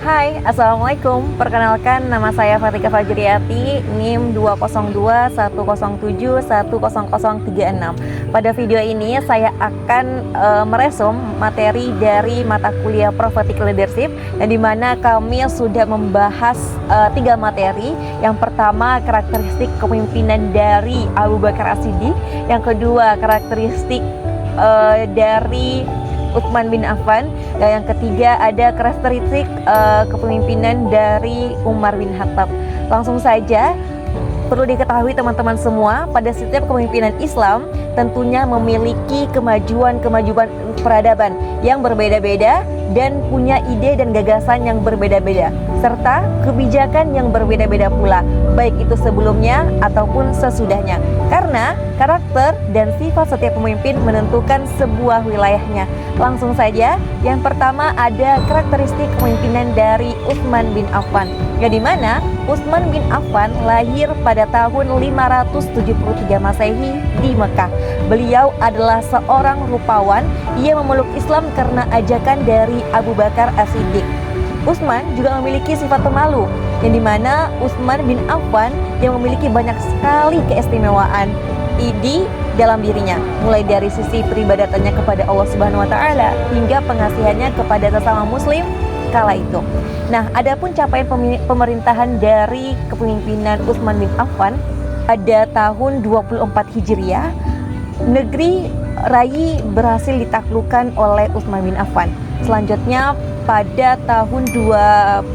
Hai, Assalamualaikum. Perkenalkan, nama saya Fatika Fajriati, NIM 20210710036. Pada video ini saya akan meresum materi dari mata kuliah Prophetic Leadership, yang dimana kami sudah membahas 3 materi. Yang pertama, karakteristik kepemimpinan dari Abu Bakar As-Siddiq. Yang kedua, karakteristik dari Utsman bin Affan, dan yang ketiga ada karakteristik kepemimpinan dari Umar bin Khattab. Langsung saja, perlu diketahui teman-teman semua, pada setiap kepemimpinan Islam tentunya memiliki kemajuan peradaban yang berbeda-beda dan punya ide dan gagasan yang berbeda-beda, serta kebijakan yang berbeda-beda pula, baik itu sebelumnya ataupun sesudahnya. Karena karakter dan sifat setiap pemimpin menentukan sebuah wilayahnya. Langsung saja, yang pertama ada karakteristik kepemimpinan dari Utsman bin Affan, yang dimana Utsman bin Affan lahir pada tahun 573 Masehi di Mekah. Beliau adalah seorang rupawan. Ia memeluk Islam karena ajakan dari Abu Bakar As-Siddiq. Utsman juga memiliki sifat pemalu, yang dimana Utsman bin Affan yang memiliki banyak sekali keistimewaan di dalam dirinya, mulai dari sisi peribadatannya kepada Allah Subhanahu wa taala hingga pengasihannya kepada sesama muslim kala itu. Nah, adapun capaian pemerintahan dari kepemimpinan Utsman bin Affan pada tahun 24 Hijriah, negeri Rai berhasil ditaklukkan oleh Utsman bin Affan. Selanjutnya pada tahun 25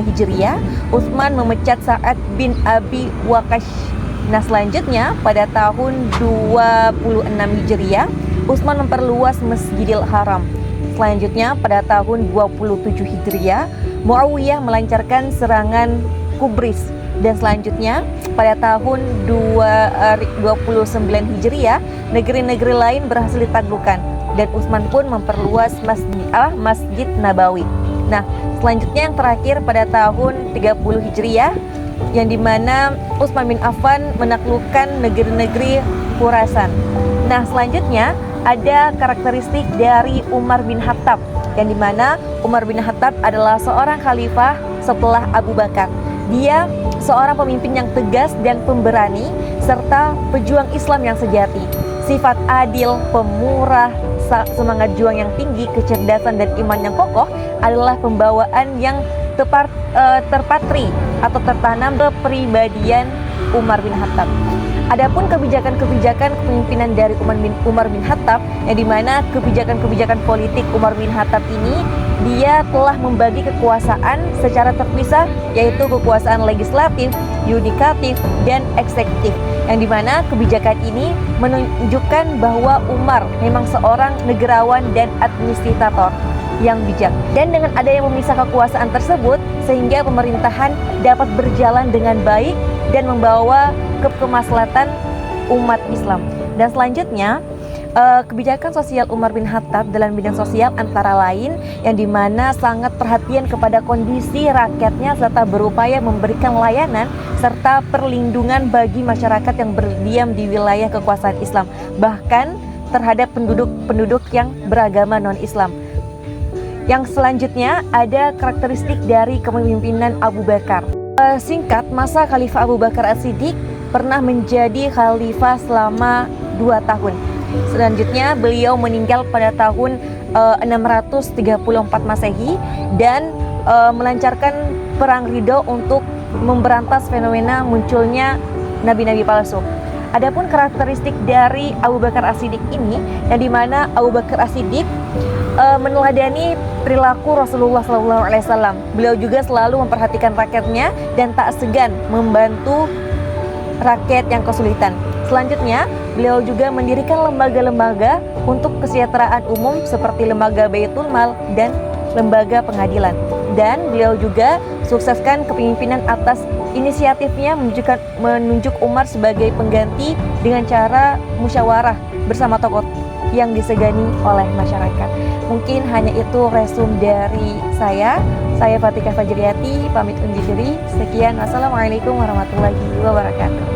Hijriah, Utsman memecat Sa'ad bin Abi Waqqas. Nah, selanjutnya pada tahun 26 Hijriah, Utsman memperluas Masjidil Haram. Selanjutnya pada tahun 27 Hijriah, Muawiyah melancarkan serangan Kubris. Dan selanjutnya pada tahun 29 Hijriah, negeri-negeri lain berhasil ditaklukkan dan Utsman pun memperluas Masjid Nabawi. Nah, selanjutnya yang terakhir pada tahun 30 Hijriah, yang dimana Utsman bin Affan menaklukkan negeri-negeri Khurasan. Nah, selanjutnya ada karakteristik dari Umar bin Khattab, yang dimana Umar bin Khattab adalah seorang khalifah setelah Abu Bakar. Dia seorang pemimpin yang tegas dan pemberani, serta pejuang Islam yang sejati. Sifat adil, pemurah, semangat juang yang tinggi, kecerdasan dan iman yang kokoh adalah pembawaan yang terpatri atau tertanam kepribadian Umar bin Khattab. Adapun kebijakan-kebijakan kepemimpinan dari Umar bin Khattab, yang dimana kebijakan-kebijakan politik Umar bin Khattab ini, dia telah membagi kekuasaan secara terpisah, yaitu kekuasaan legislatif, yudikatif, dan eksekutif, yang dimana kebijakan ini menunjukkan bahwa Umar memang seorang negarawan dan administrator yang bijak. Dan dengan adanya memisah kekuasaan tersebut, sehingga pemerintahan dapat berjalan dengan baik dan membawa kemaslahatan umat Islam. Dan selanjutnya, kebijakan sosial Umar bin Khattab dalam bidang sosial antara lain yang dimana sangat perhatian kepada kondisi rakyatnya, serta berupaya memberikan layanan serta perlindungan bagi masyarakat yang berdiam di wilayah kekuasaan Islam, bahkan terhadap penduduk yang beragama non-Islam. Yang selanjutnya ada karakteristik dari kepemimpinan Abu Bakar. Singkat, masa Khalifah Abu Bakar As-Siddiq pernah menjadi khalifah selama 2 tahun. Selanjutnya beliau meninggal pada tahun 634 Masehi dan melancarkan perang Ridho untuk memberantas fenomena munculnya nabi-nabi palsu. Adapun karakteristik dari Abu Bakar As-Siddiq ini, yang dimana Abu Bakar As-Siddiq meneladani perilaku Rasulullah SAW. Beliau juga selalu memperhatikan rakyatnya dan tak segan membantu rakyat yang kesulitan. Selanjutnya, beliau juga mendirikan lembaga-lembaga untuk kesejahteraan umum seperti lembaga Baitul Mal dan lembaga pengadilan. Dan beliau juga sukseskan kepemimpinan atas inisiatifnya menunjuk Umar sebagai pengganti dengan cara musyawarah bersama tokoh yang disegani oleh masyarakat. Mungkin hanya itu resum dari saya. Saya Fatika Fajriati, pamit undur diri. Sekian, wassalamualaikum warahmatullahi wabarakatuh.